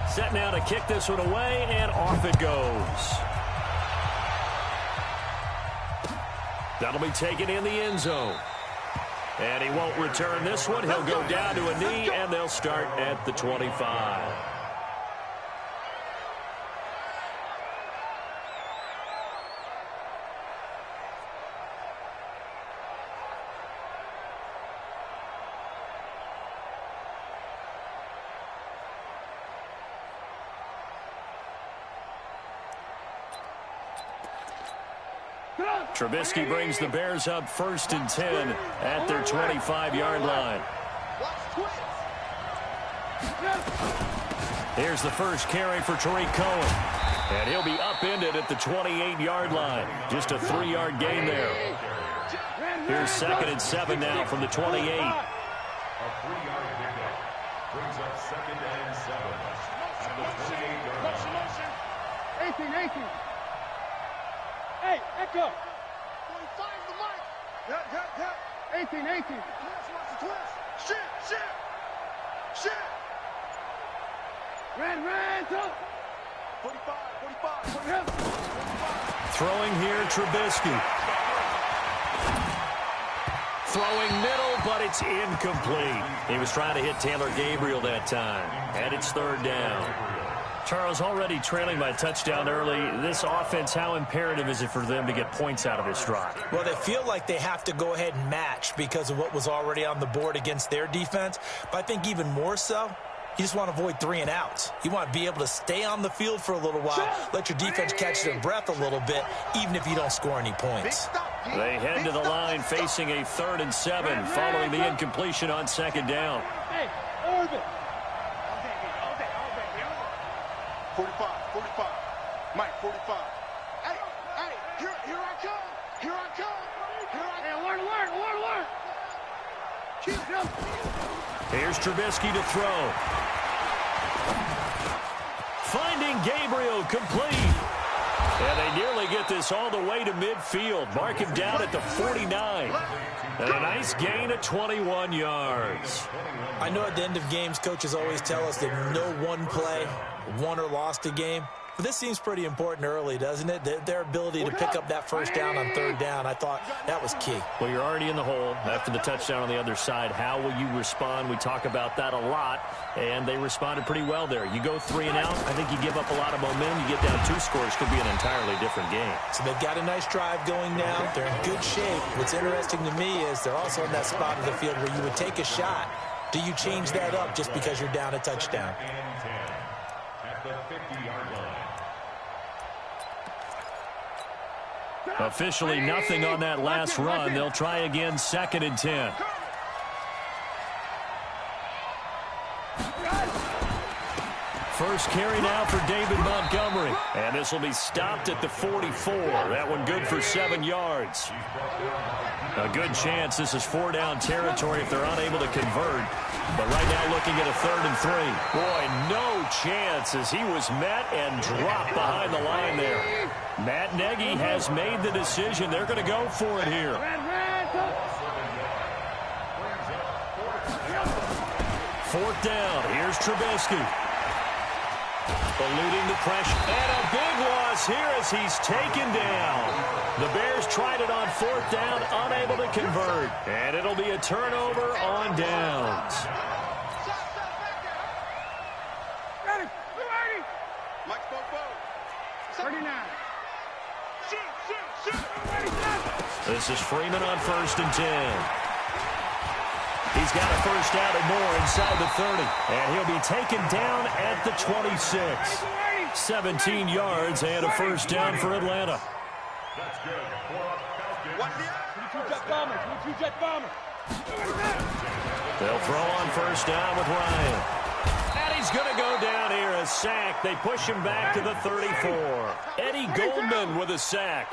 Set now to kick this one away, and off it goes. That'll be taken in the end zone. And he won't return this one. He'll go down to a knee, and they'll start at the 25. Trubisky brings the Bears up 1st and 10 at their 25-yard line. Here's the first carry for Tariq Cohen. And he'll be upended at the 28-yard line. Just a 3-yard gain there. Here's 2nd and 7 now from the 28. A 3-yard pickup brings up 2nd and 7 at the 28-yard line. 18. Hey, Echo. 18. Shit. Red, up. 45. Throwing here, Trubisky. Throwing middle, but it's incomplete. He was trying to hit Taylor Gabriel that time. And it's 3rd down. Charles, already trailing by a touchdown early. This offense, how imperative is it for them to get points out of this drive? Well, they feel like they have to go ahead and match because of what was already on the board against their defense. But I think even more so, you just want to avoid 3 and outs. You want to be able to stay on the field for a little while, let your defense catch their breath a little bit, even if you don't score any points. They head to the line facing a 3rd and 7 following the incompletion on 2nd down. Hey, Orbit. 45. Mike, 45. Hey, here I come. Hey, alert. Here's Trubisky to throw. Finding Gabriel complete. And they nearly get this all the way to midfield. Mark him down at the 49. And a nice gain of 21 yards. I know at the end of games, coaches always tell us that no one play won or lost a game. But this seems pretty important early, doesn't it? Their ability to pick up that 1st down on 3rd down, I thought that was key. Well, you're already in the hole after the touchdown on the other side. How will you respond? We talk about that a lot, and they responded pretty well there. You go 3 and out, I think you give up a lot of momentum. You get down 2 scores, could be an entirely different game. So they've got a nice drive going now. They're in good shape. What's interesting to me is they're also in that spot of the field where you would take a shot. Do you change that up just because you're down a touchdown? At the 50-yard line. Officially nothing on that last run. They'll try again 2nd and 10. First carry now for David Montgomery. And this will be stopped at the 44. That one good for 7 yards. A good chance this is 4-down territory if they're unable to convert. But right now looking at a 3rd and 3. Boy, no chance as he was met and dropped behind the line there. Matt Nagy has made the decision. They're going to go for it here. 4th down. Here's Trubisky. Eluding the pressure. And a big loss here as he's taken down. The Bears tried it on 4th down, unable to convert. And it'll be a turnover on downs. Ready. 39. This is Freeman on 1st and 10. He's got a 1st down and more inside the 30. And he'll be taken down at the 26. 17 yards and a 1st down for Atlanta. That's good. Jet bomber. They'll throw on 1st down with Ryan. And he's going to go down here, a sack. They push him back to the 34. Eddie Goldman with a sack.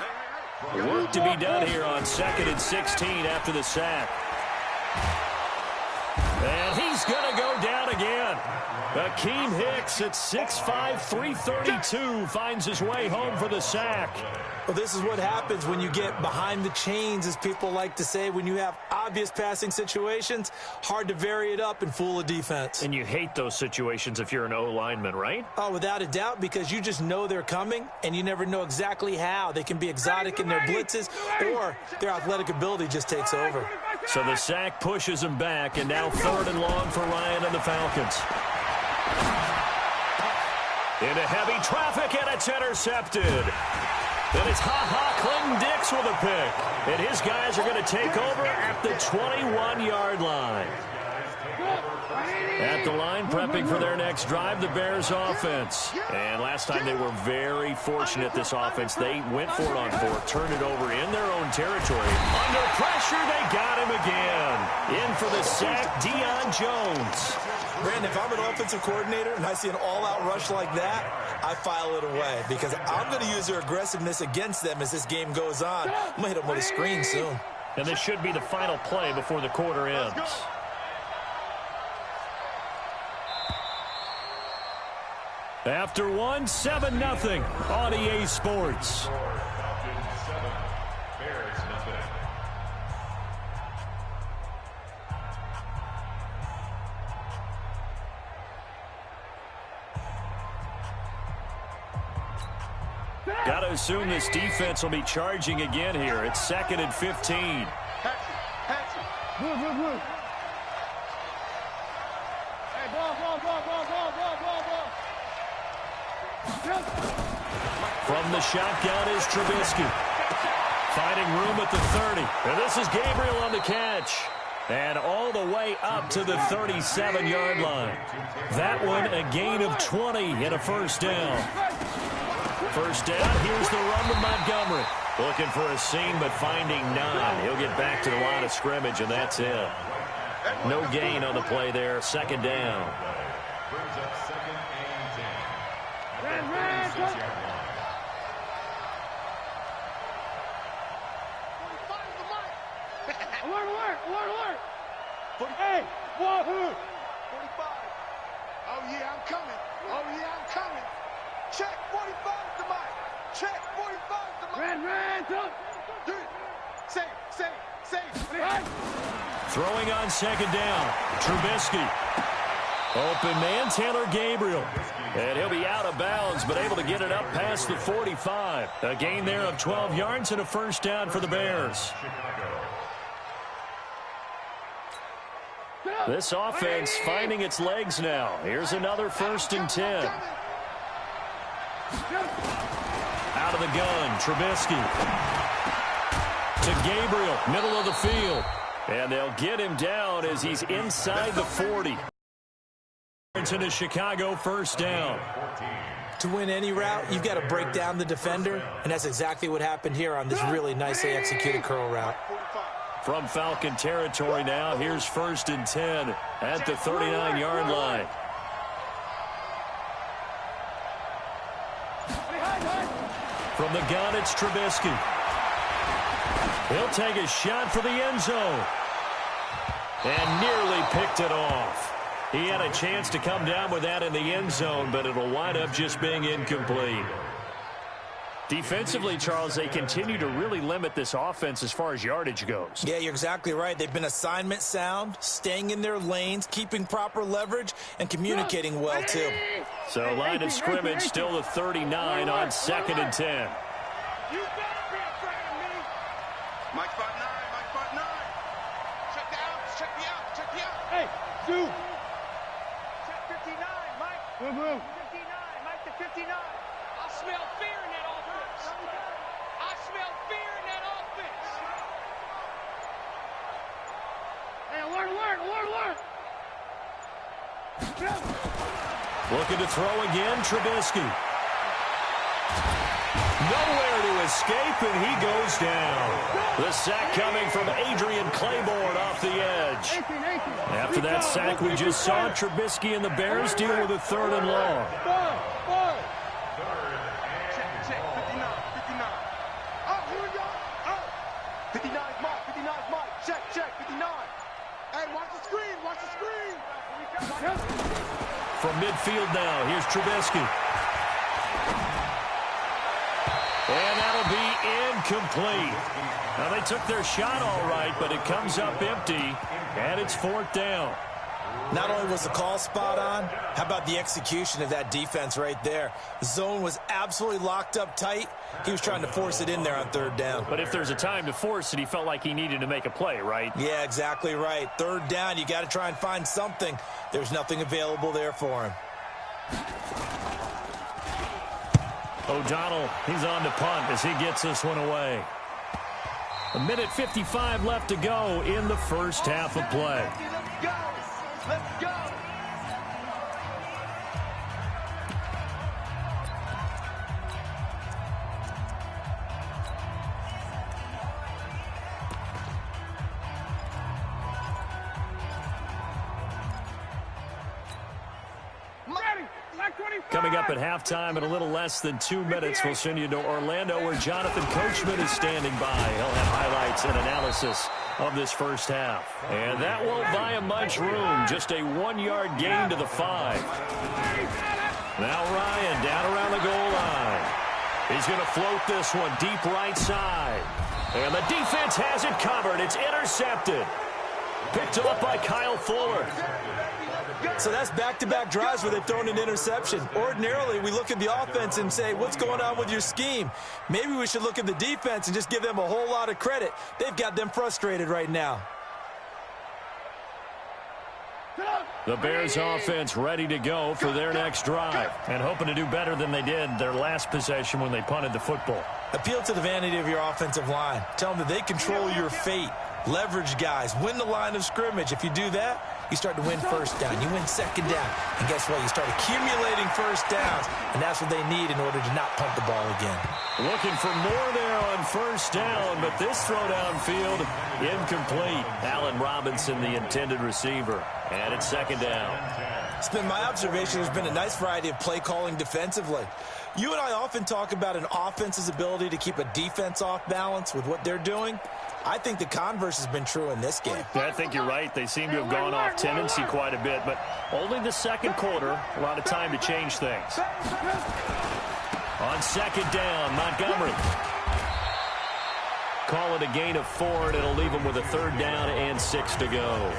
Work to be done here on 2nd and 16 after the sack. And he's going to go down again. Akeem Hicks at 6'5", 332 finds his way home for the sack. Well, this is what happens when you get behind the chains, as people like to say. When you have obvious passing situations, hard to vary it up and fool a defense. And you hate those situations if you're an O-lineman, right? Oh, without a doubt, because you just know they're coming, and you never know exactly how. They can be exotic in their blitzes, or their athletic ability just takes over. So the sack pushes him back, and now 3rd and long for Ryan and the Falcons. Into heavy traffic, and it's intercepted. Then it's Clinton Dix with a pick. And his guys are going to take over at the 21-yard line. At the line, prepping for their next drive, the Bears offense. And last time they were very fortunate, this offense. They went for it on 4th, turned it over in their own territory. Under pressure, they got him again. In for the sack, Deion Jones. Brandon, if I'm an offensive coordinator and I see an all-out rush like that, I file it away because I'm going to use their aggressiveness against them as this game goes on. I'm going to hit them with a screen soon. And this should be the final play before the quarter ends. After 1, 7-0 on EA Sports. Got to assume this defense will be charging again here. It's 2nd and 15. Move. Hey, ball. From the shotgun is Trubisky. Finding room at the 30. And this is Gabriel on the catch. And all the way up to the 37-yard line. That one a gain of 20 and a first down. First down, here's the run with Montgomery. Looking for a seam, but finding none. He'll get back to the line of scrimmage, and that's it. No gain on the play there. 2nd down. Brings up 2nd and 10. Alert! Hey, wahoo! 45. Oh, yeah, I'm coming. Check, 45 to Mike. Check, 45 to Mike. Ran, up. Safe. Throwing on 2nd down. Trubisky. Open man, Taylor Gabriel. And he'll be out of bounds, but able to get it up past the 45. A gain there of 12 yards and a first down for the Bears. This offense finding its legs now. Here's another 1st and 10. Out of the gun, Trubisky. To Gabriel, middle of the field. And they'll get him down as he's inside the 40. Into Chicago, first down. To win any route, you've got to break down the defender, and that's exactly what happened here on this really nicely executed curl route. From Falcon territory now, here's 1st and 10 at the 39-yard line. From the gun, it's Trubisky. He'll take a shot for the end zone. And nearly picked it off. He had a chance to come down with that in the end zone, but it'll wind up just being incomplete. Defensively, Charles, they continue to really limit this offense as far as yardage goes. Yeah, you're exactly right. They've been assignment sound, staying in their lanes, keeping proper leverage, and communicating well, too. So line of scrimmage still the 39 on 2nd and 10. You better be afraid of me. Mike 5'9", Mike 5'9". Check the out. Hey, Stu. Check 59, Mike. Move. 59, Mike to 59. I smell fear in that offense. I smell fear in that offense. Hey, alert. Looking to throw again, Trubisky. Nowhere to escape, and he goes down. The sack coming from Adrian Claiborne off the edge. 18. After that sack we just saw, Trubisky and the Bears deal with a 3rd and long. Ball. Check, 59. Oh, here we go. Oh, 59 is Mike. Check, 59. Hey, watch the screen. Watch the screen. From midfield now, here's Trubisky. And that'll be incomplete. Now, they took their shot all right, but it comes up empty, and it's 4th down. Not only was the call spot on, how about the execution of that defense right there? The zone was absolutely locked up tight. He was trying to force it in there on 3rd down. But if there's a time to force it, he felt like he needed to make a play, right? Yeah, exactly right. 3rd down, you got to try and find something. There's nothing available there for him. O'Donnell, he's on to punt as he gets this one away. 1:55 left to go in the first half of play. Let's go. Let's go. Coming up at halftime in a little less than 2 minutes, we'll send you to Orlando where Jonathan Coachman is standing by. He'll have highlights and analysis of this first half. And that won't buy him much room. Just a 1-yard gain to the 5. Now Ryan down around the goal line. He's going to float this one deep right side. And the defense has it covered. It's intercepted. Picked up by Kyle Fuller. So that's back-to-back drives where they've thrown an interception. Ordinarily, we look at the offense and say, what's going on with your scheme? Maybe we should look at the defense and just give them a whole lot of credit. They've got them frustrated right now. The Bears offense ready to go for their next drive and hoping to do better than they did their last possession when they punted the football. Appeal to the vanity of your offensive line. Tell them that they control your fate. Leverage guys. Win the line of scrimmage. If you do that, you start to win 1st down. You win 2nd down. And guess what? You start accumulating 1st downs. And that's what they need in order to not punt the ball again. Looking for more there on 1st down, but this throw downfield incomplete. Allen Robinson, the intended receiver. And it's 2nd down. It's been my observation there's been a nice variety of play calling defensively. You and I often talk about an offense's ability to keep a defense off balance with what they're doing. I think the converse has been true in this game. Yeah, I think you're right. They seem to have gone off tendency quite a bit, but only the 2nd quarter, a lot of time to change things. On 2nd down, Montgomery. Call it a gain of 4, and it'll leave them with a 3rd down and 6 to go.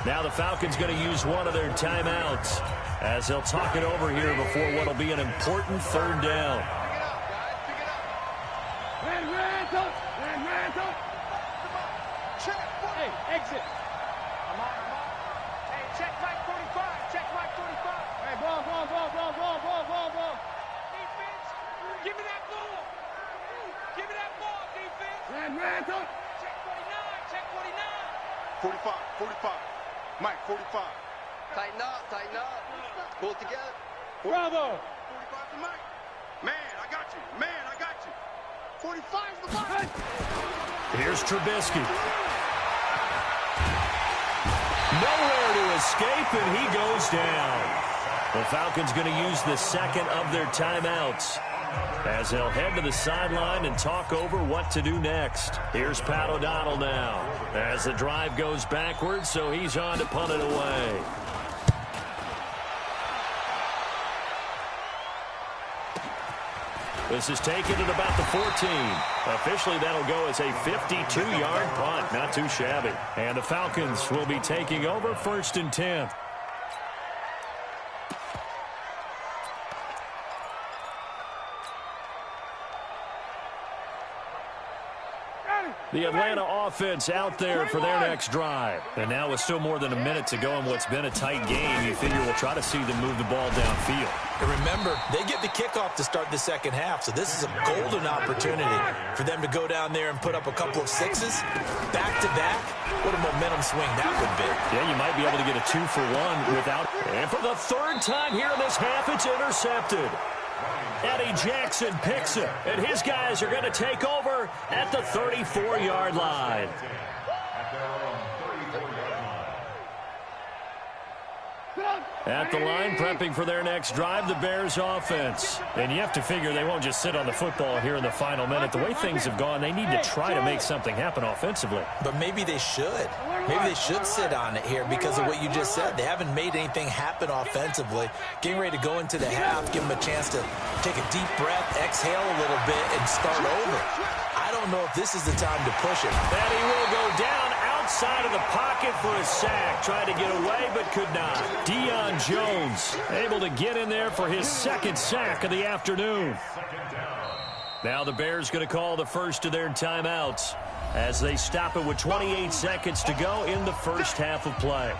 Now the Falcons going to use one of their timeouts as they'll talk it over here before what will be an important 3rd down. Hey, exit. I'm on. Hey, check Mike 45. Check Mike 45. Hey, ball. Defense, give me that ball. Give me that ball, defense. Man, Check 49. Check 49. 45. Mike, 45. Tighten up. Pull it together. Bravo. 45 to Mike. Man, I got you. 45 to Mike. Here's Trubisky. Nowhere to escape, and he goes down. The Falcons going to use the 2nd of their timeouts as they'll head to the sideline and talk over what to do next. Here's Pat O'Donnell now as the drive goes backwards, so he's on to punt it away. This is taken at about the 14. Officially, that'll go as a 52-yard punt. Not too shabby. And the Falcons will be taking over 1st and 10. The Atlanta offense out there for their next drive. And now with still more than a minute to go in what's been a tight game, you figure we'll try to see them move the ball downfield. And remember, they get the kickoff to start the 2nd half, so this is a golden opportunity for them to go down there and put up a couple of 6s back-to-back. What a momentum swing that would be. Yeah, you might be able to get a 2-for-1 without. And for the 3rd time here in this half, it's intercepted. Eddie Jackson picks it, and his guys are going to take over at the 34-yard line. Sit up. At the line, prepping for their next drive, the Bears offense. And you have to figure they won't just sit on the football here in the final minute. The way things have gone, they need to try to make something happen offensively. But maybe they should. Maybe they should sit on it here because of what you just said. They haven't made anything happen offensively. Getting ready to go into the half, give them a chance to take a deep breath, exhale a little bit, and start over. I don't know if this is the time to push it. And he will go down outside of the pocket for a sack. Tried to get away, but could not. Deion Jones able to get in there for his second sack of the afternoon. Now the Bears going to call the first of their timeouts as they stop it with 28 seconds to go in the first half of play.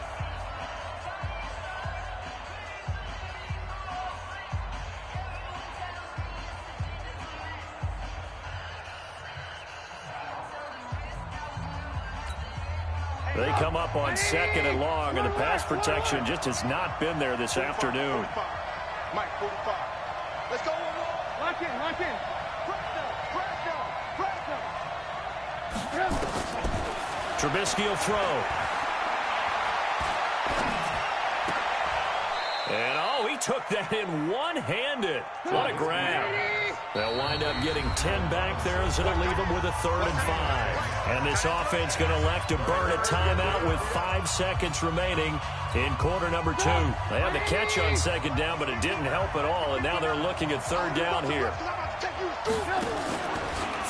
They come up on second and long, and the pass protection just has not been there this afternoon. Mike, 45. Let's go. Lock in, lock in. Trubisky will throw. And, oh, he took that in one-handed. What a grab. They'll wind up getting 10 back there as it'll leave them with a 3rd and 5. And this offense going to elect to burn a timeout with 5 seconds remaining in quarter number 2. They had the catch on second down, but it didn't help at all, and now they're looking at 3rd down here.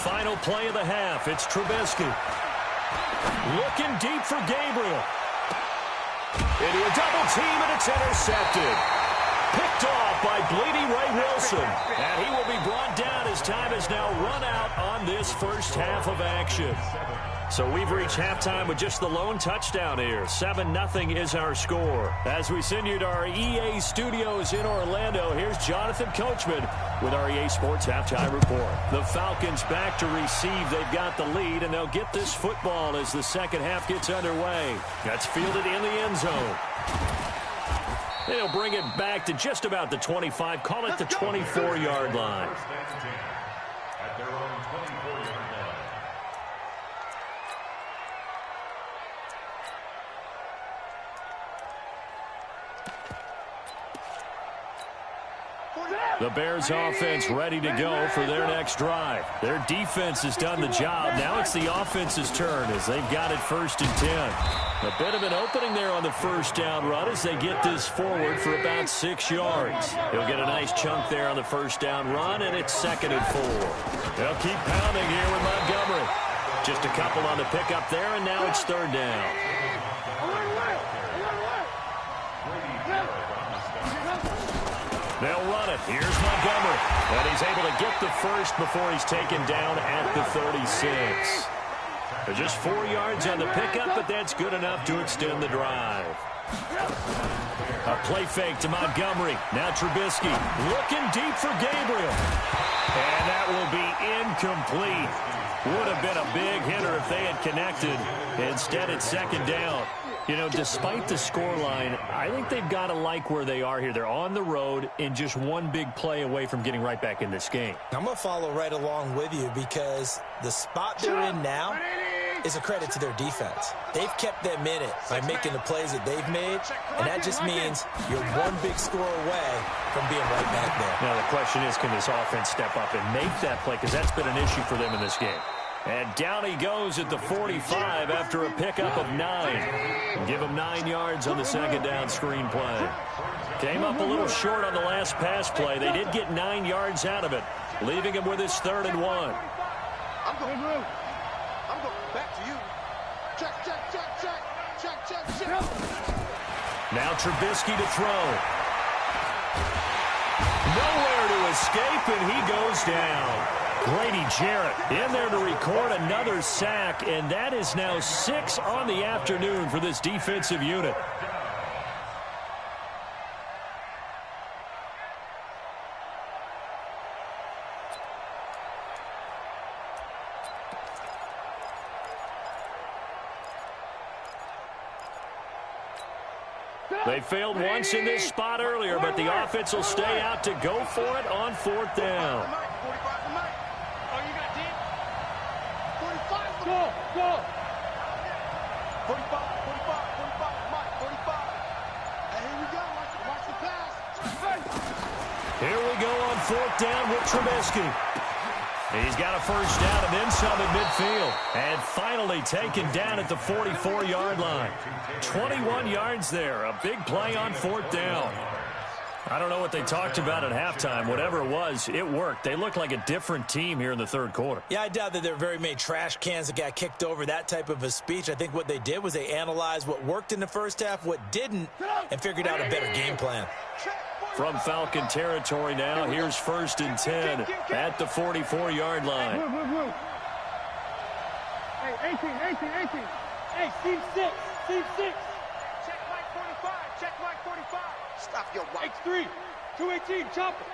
Final play of the half. It's Trubisky. Looking deep for Gabriel. Into a double team, and it's intercepted. Picked off by Bleedy Ray Wilson. And he will be brought down as time has now run out on this first half of action. So we've reached halftime with just the lone touchdown here. 7-0 is our score. As we send you to our EA studios in Orlando, here's Jonathan Coachman with our EA Sports Halftime Report. The Falcons back to receive. They've got the lead, and they'll get this football as the second half gets underway. That's fielded in the end zone. They'll bring it back to just about the 25, call it the 24-yard line. At their own 24-yard line. The Bears offense ready to go for their next drive. Their defense has done the job. Now it's the offense's turn as they've got it 1st and 10. A bit of an opening there on the first down run as they get this forward for about 6 yards. He'll get a nice chunk there on the first down run, and it's 2nd and 4. They'll keep pounding here with Montgomery. Just a couple on the pickup there, and now it's 3rd down. They'll run it. Here's Montgomery. And he's able to get the first before he's taken down at the 36. They're just 4 yards on the pickup, but that's good enough to extend the drive. A play fake to Montgomery. Now Trubisky looking deep for Gabriel. And that will be incomplete. Would have been a big hitter if they had connected. Instead, it's 2nd down. You know, despite the scoreline, I think they've got to like where they are here. They're on the road and just one big play away from getting right back in this game. I'm going to follow right along with you because the spot they're in now is a credit to their defense. They've kept them in it by making the plays that they've made, and that just means you're one big score away from being right back there. Now the question is, can this offense step up and make that play? Because that's been an issue for them in this game. And down he goes at the 45 after a pickup of 9. Give him 9 yards on the 2nd down screen play. Came up a little short on the last pass play. They did get 9 yards out of it, leaving him with his 3rd and 1. I'm going back to you. Check. Now Trubisky to throw. Nowhere to escape, and he goes down. Grady Jarrett in there to record another sack, and that is now 6 on the afternoon for this defensive unit. They failed once in this spot earlier, but the offense will stay out to go for it on 4th down. Go! 45, Mike, 45. Hey, here we go. Here we go on 4th down with Trubisky. He's got a first down and then some at midfield. And finally taken down at the 44-yard line. 21 yards there. A big play on 4th down. I don't know what they talked about at halftime. Whatever it was, it worked. They look like a different team here in the third quarter. Yeah, I doubt that there were very many trash cans that got kicked over, that type of a speech. I think what they did was they analyzed what worked in the first half, what didn't, and figured out a better game plan. From Falcon territory now, here's 1st and 10 at the 44-yard line. Hey, 18. Hey, Steve 6. Check Mike 45. Check Mike 45. Stop your wife. X3. 218. Chopper.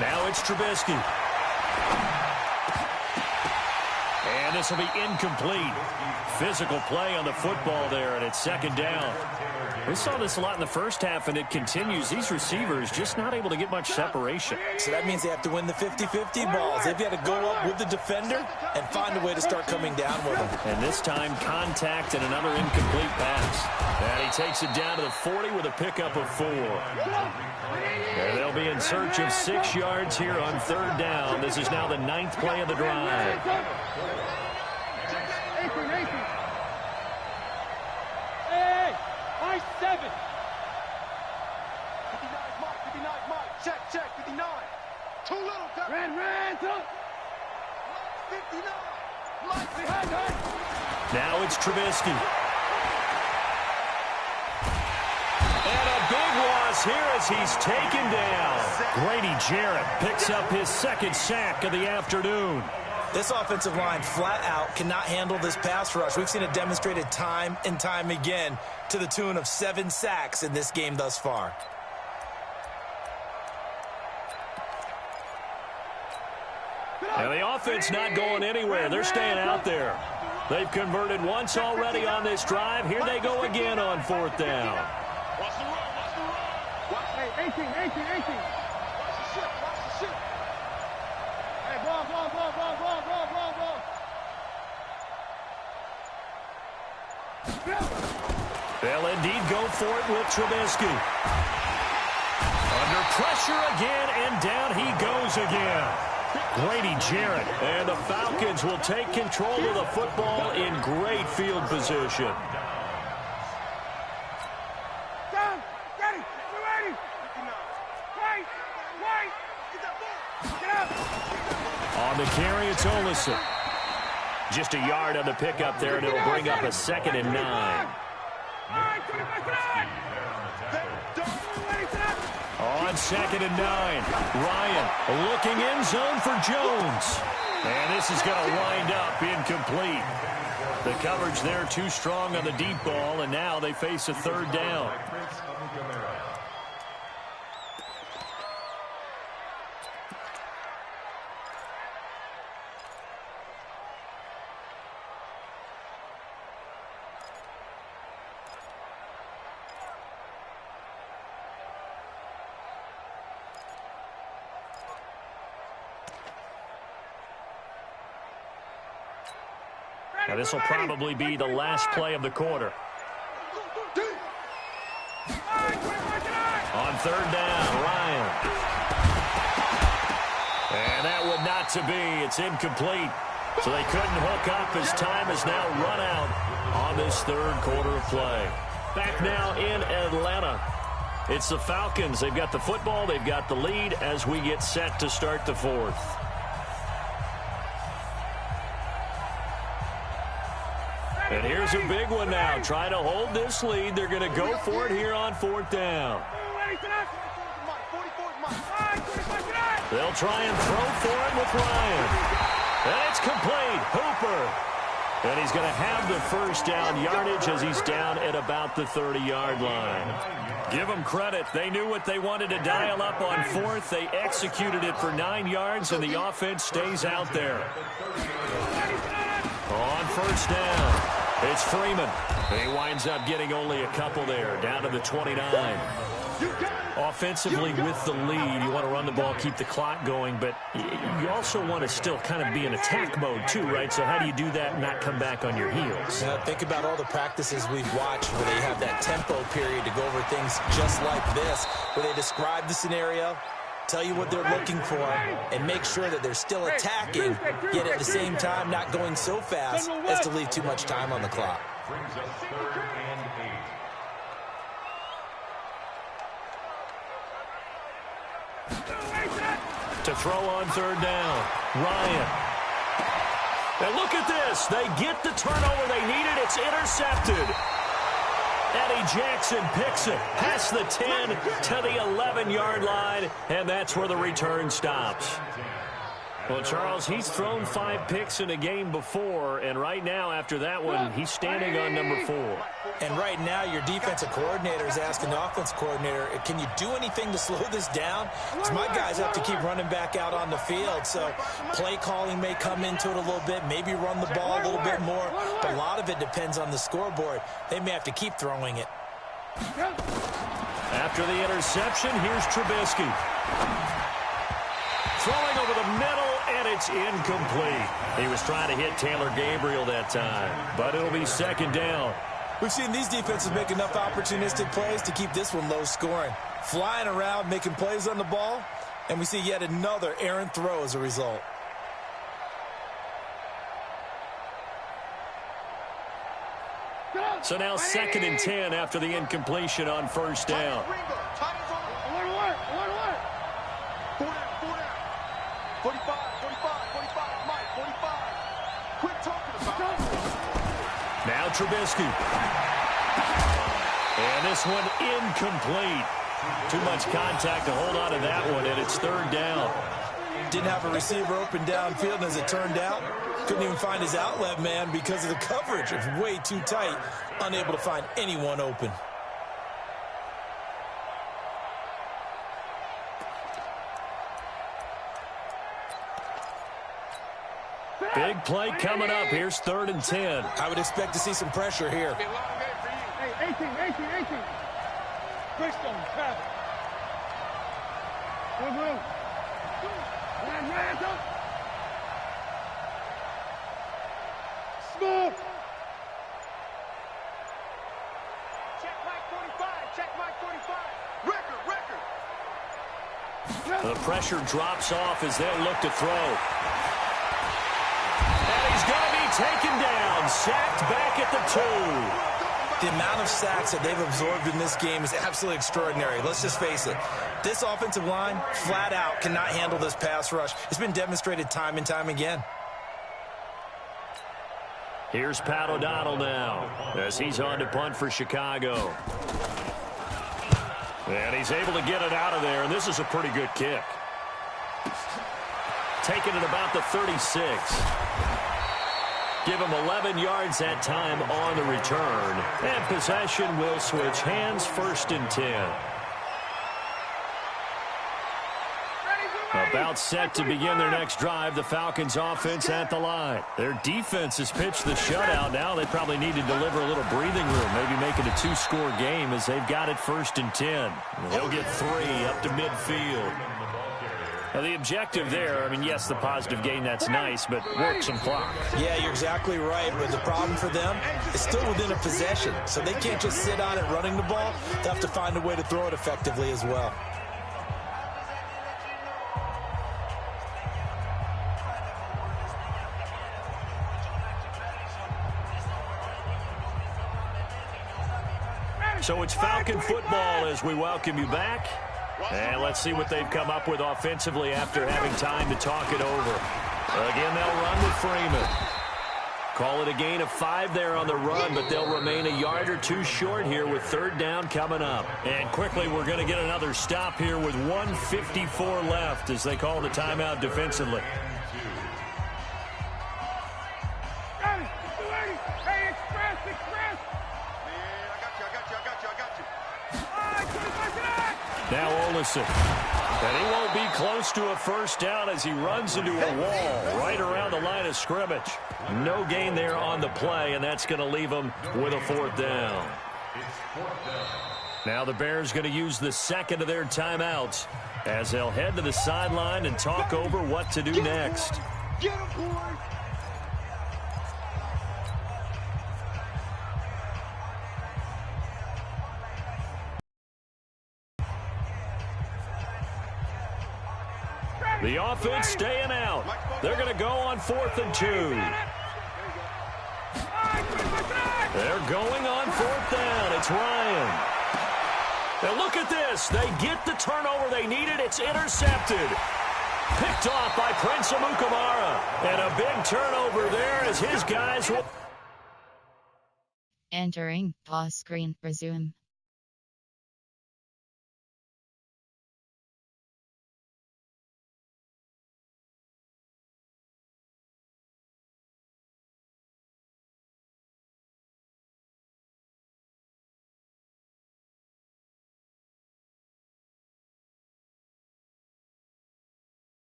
Now it's Trubisky. And this will be incomplete. Physical play on the football there, and it's 2nd down. We saw this a lot in the first half, and it continues. These receivers just not able to get much separation. So that means they have to win the 50-50 balls. They've got to go up with the defender and find a way to start coming down with them. And this time, contact and another incomplete pass. And he takes it down to the 40 with a pickup of 4. And they'll be in search of 6 yards here on 3rd down. This is now the 9th play of the drive. 18. Hey, I 7. 59 Mike. Check, 59. Too little, Doug. Ran, up. 59. Mike, Behind. Now it's Trubisky. And a big loss here as he's taken down. Grady Jarrett picks up his 2nd sack of the afternoon. This offensive line flat out cannot handle this pass rush. We've seen it demonstrated time and time again to the tune of 7 sacks in this game thus far. And the offense not going anywhere. They're staying out there. They've converted once already on this drive. Here they go again on 4th down. watch the run. Hey, 18. Watch the ship. Hey, ball. They'll indeed go for it with Trubisky. Under pressure again, and down he goes again. Grady Jarrett, and the Falcons will take control of the football in great field position. Down. Ready. 280. Wait. Get up. On the carry, it's Olsen. Just a yard on the pickup there, and it'll bring up a 2nd and 9. On 2nd and 9, Ryan looking in zone for Jones. And this is going to wind up incomplete. The coverage there too strong on the deep ball, and now they face a 3rd down. Now this will probably be the last play of the quarter. On 3rd down, Ryan. And that one not to be. It's incomplete. So they couldn't hook up as time has now run out on this 3rd quarter of play. Back now in Atlanta. It's the Falcons. They've got the football. They've got the lead as we get set to start the 4th. And here's a big one now. Trying to hold this lead. They're going to go for it here on 4th down. They'll try and throw for it with Ryan. And it's complete. Hooper. And he's going to have the first down yardage as he's down at about the 30-yard line. Give them credit. They knew what they wanted to dial up on 4th. They executed it for 9 yards, and the offense stays out there. On 1st down, it's Freeman. He winds up getting only a couple there, down to the 29. offensively with the lead. You want to run the ball, keep the clock going, but you also want to still kind of be in attack mode too, right? So how do you do that and not come back on your heels? Now, think about all the practices we've watched where they have that tempo period to go over things just like this, where they describe the scenario, tell you what they're looking for, and make sure that they're still attacking, yet at the same time not going so fast as to leave too much time on the clock. Brings us 3rd and 8. To throw on 3rd down, Ryan. And look at this. They get the turnover they needed. It's intercepted. Eddie Jackson picks it past the 10 to the 11-yard line, and that's where the return stops. Well, Charles, he's thrown 5 picks in a game before, and right now, after that one, he's standing on number 4. And right now, your defensive coordinator is asking the offensive coordinator, can you do anything to slow this down? Because my guys have to keep running back out on the field, so play calling may come into it a little bit, maybe run the ball a little bit more, but a lot of it depends on the scoreboard. They may have to keep throwing it. After the interception, here's Trubisky. Throwing over the middle, and it's incomplete. He was trying to hit Taylor Gabriel that time, but it'll be 2nd down. We've seen these defenses make enough opportunistic plays to keep this one low scoring. Flying around, making plays on the ball, and we see yet another errant throw as a result. So now 2nd and 10 after the incompletion on 1st down. 45, 45, Mike, 45. Quit talking about it. Now Trubisky. And this one incomplete. Too much contact to hold on to that one, and it's 3rd down. Didn't have a receiver open downfield, and as it turned out, couldn't even find his outlet man because of the coverage. It's way too tight, unable to find anyone open. Big play coming up. Here's 3rd and 10. I would expect to see some pressure here. Hey, 18. Bridgestone, traffic. Blue. Hands up. Smooth. Check Mike 45. Check Mike 45. Record. The pressure drops off as they'll look to throw. And he's going to be taken down, sacked back at the 2. The amount of sacks that they've absorbed in this game is absolutely extraordinary. Let's just face it. This offensive line, flat out, cannot handle this pass rush. It's been demonstrated time and time again. Here's Pat O'Donnell now as he's on to punt for Chicago. And he's able to get it out of there, and this is a pretty good kick. Taking it about the 36. Give him 11 yards that time on the return. And possession will switch hands, 1st and 10. About set to begin their next drive, the Falcons offense at the line. Their defense has pitched the shutout. Now they probably need to deliver a little breathing room, maybe make it a 2-score game as they've got it 1st and 10. He'll get 3 up to midfield. Now, the objective there, I mean, yes, the positive gain, that's nice, but work some clock. Yeah, you're exactly right, but the problem for them is still within a possession, so they can't just sit on it running the ball. They have to find a way to throw it effectively as well. So it's Falcon football as we welcome you back. And let's see what they've come up with offensively after having time to talk it over. Again, they'll run with Freeman. Call it a gain of 5 there on the run, but they'll remain a yard or 2 short here with 3rd down coming up. And quickly, we're going to get another stop here with 1:54 left as they call the timeout defensively. Hey, express. Now Olsen. And he won't be close to a 1st down as he runs into a wall right around the line of scrimmage. No gain there on the play, and that's going to leave him with a 4th down. It's 4th down. Now the Bears going to use the second of their timeouts as they'll head to the sideline and talk over what to do next. Get him, boys! The offense staying out. They're going to go on 4th and 2. They're going on 4th down. It's Ryan. And look at this. They get the turnover they needed. It's intercepted. Picked off by Prince Amukamara. And a big turnover there as his guys will... Entering pause screen. Resume.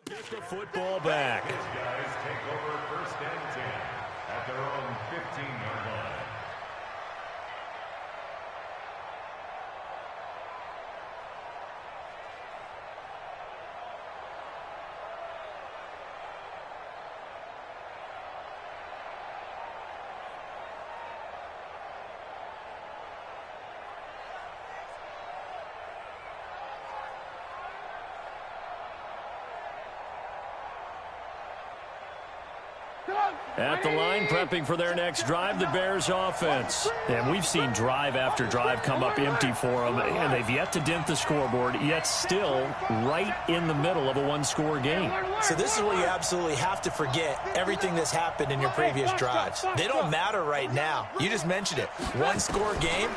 Get the football back. His guys take over 1st and 10 at their own 15-yard line. At the line, prepping for their next drive, the Bears offense. And we've seen drive after drive come up empty for them, and they've yet to dent the scoreboard, yet still right in the middle of a one-score game. So this is where you absolutely have to forget everything that's happened in your previous drives. They don't matter right now. You just mentioned it. One-score game.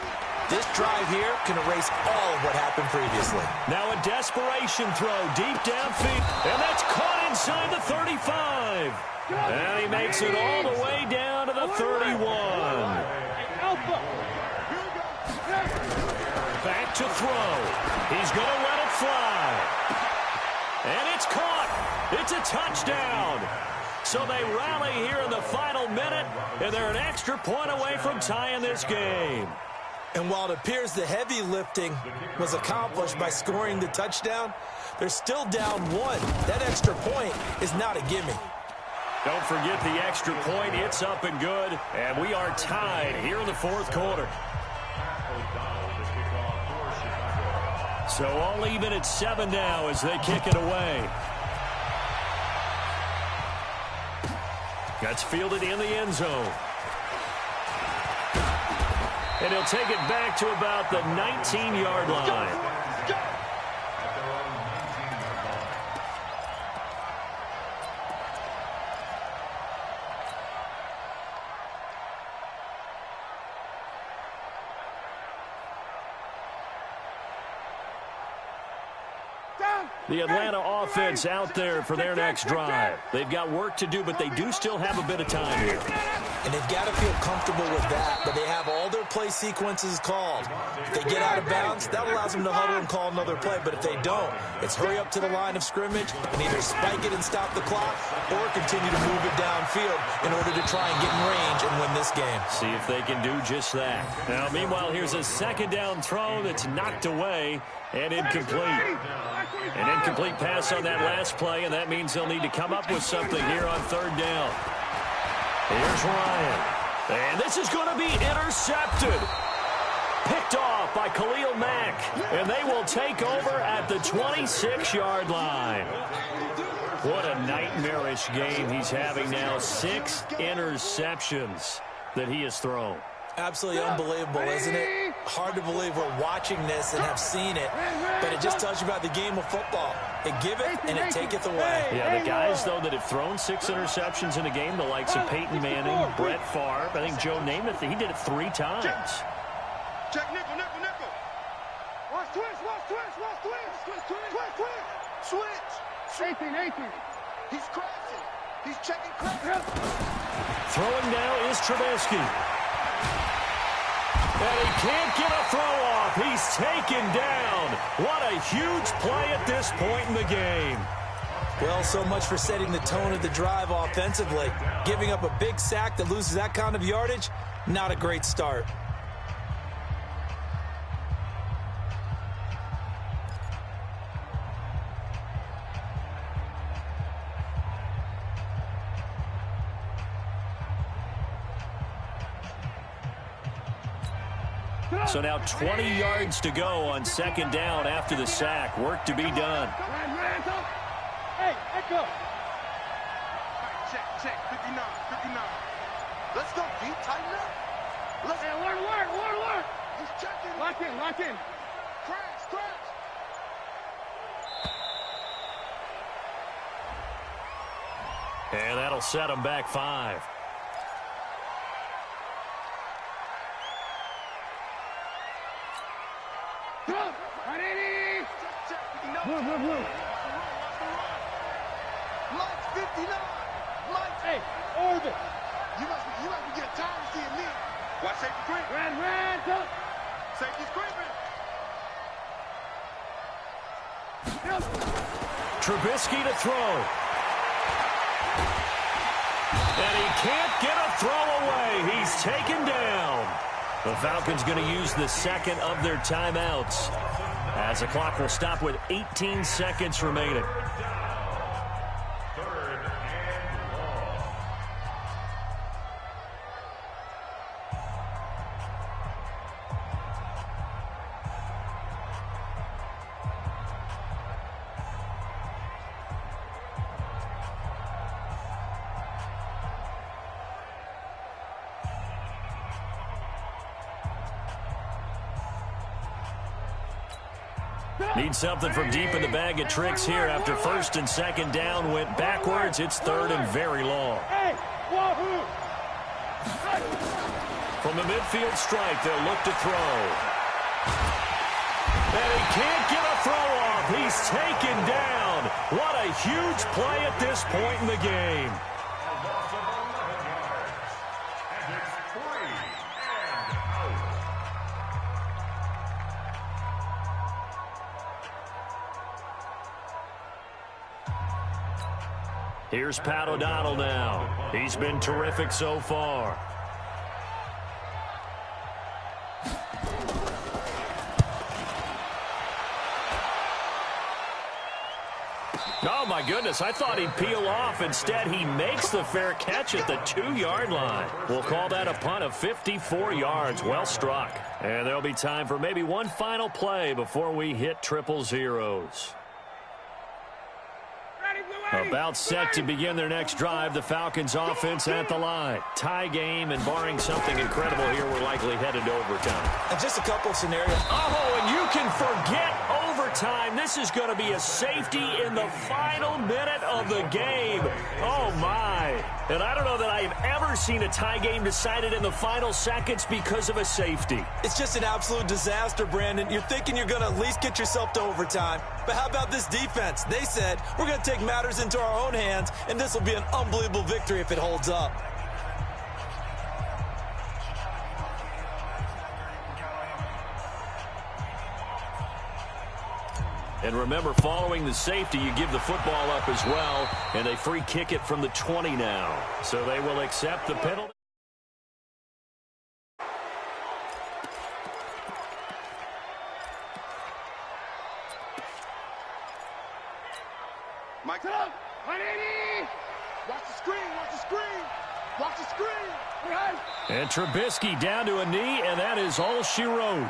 This drive here can erase all of what happened previously. Now a desperation throw deep downfield, and that's caught inside the 35. And he makes it all the way down to the 31. Back to throw. He's going to let it fly. And it's caught. It's a touchdown. So they rally here in the final minute, and they're an extra point away from tying this game. And while it appears the heavy lifting was accomplished by scoring the touchdown, they're still down 1. That extra point is not a gimme. Don't forget the extra point. It's up and good. And we are tied here in the 4th quarter. So all even at 7 now as they kick it away. That's fielded in the end zone. And he'll take it back to about the 19-yard line. The Atlanta offense out there for their next drive. They've got work to do, but they do still have a bit of time here. And they've got to feel comfortable with that, but they have all their play sequences called. If they get out of bounds, that allows them to huddle and call another play, but if they don't, it's hurry up to the line of scrimmage and either spike it and stop the clock or continue to move it downfield in order to try and get in range and win this game. See if they can do just that. Now, meanwhile, here's a 2nd down throw that's knocked away and incomplete. An incomplete pass on that last play, and that means they'll need to come up with something here on 3rd down. Here's Ryan. And this is going to be intercepted. Picked off by Khalil Mack. And they will take over at the 26-yard line. What a nightmarish game he's having now. 6 interceptions that he has thrown. Absolutely unbelievable, isn't it? Hard to believe we're watching this and have seen it, but it just tells you about the game of football. It giveth and it taketh away. Yeah, the guys, though, that have thrown 6 interceptions in a game, the likes of Peyton Manning, Brett Favre, I think Joe Namath, he did it 3 times. Check nickel, nickel, nickel. Watch twist, watch twist, watch twist. Twist, twist, twist, twist. Switch. 18. He's crashing. He's checking crash. Throwing now is Trubisky. And he can't get a throw off. He's taken down. What a huge play at this point in the game. Well, so much for setting the tone of the drive offensively. Giving up a big sack that loses that kind of yardage, not a great start. So now 20 yards to go on second down after the sack. Work to be done. Hey, echo. Check, 59, 59. Let's go, D, tighten up. Let's Hey, work. He's checking. Lock in. Crash. And that'll set him back 5. Blue. Mike's 59. Mike. Hey, Orbit. You must be getting tired of seeing me. Watch safety creep. Ran, up. Safety's creeping. Trubisky to throw. And he can't get a throw away. He's taken down. The Falcons going to use the second of their timeouts, as the clock will stop with 18 seconds remaining. Need something from deep in the bag of tricks here after first and second down went backwards. It's third and very long. From the midfield stripe, they'll look to throw. And he can't get a throw off. He's taken down. What a huge play at this point in the game. Here's Pat O'Donnell now. He's been terrific so far. Oh, my goodness. I thought he'd peel off. Instead, he makes the fair catch at the 2-yard line. We'll call that a punt of 54 yards. Well struck. And there'll be time for maybe one final play before we hit triple zeros. About set to begin their next drive, the Falcons offense at the line. Tie game, and barring something incredible here, we're likely headed to overtime. And just a couple of scenarios. Oh, and you can forget overtime. This is going to be a safety in the final minute of the game. Oh, my. And I don't know that I've ever seen a tie game decided in the final seconds because of a safety. It's just an absolute disaster, Brandon. You're thinking you're going to at least get yourself to overtime. But how about this defense? They said, we're going to take matters into our own hands, and this will be an unbelievable victory if it holds up. And remember, following the safety, you give the football up as well, and they free kick it from the 20 now. So they will accept the penalty. Mike up. 180. Watch the screen. And Trubisky down to a knee, and that is all she wrote.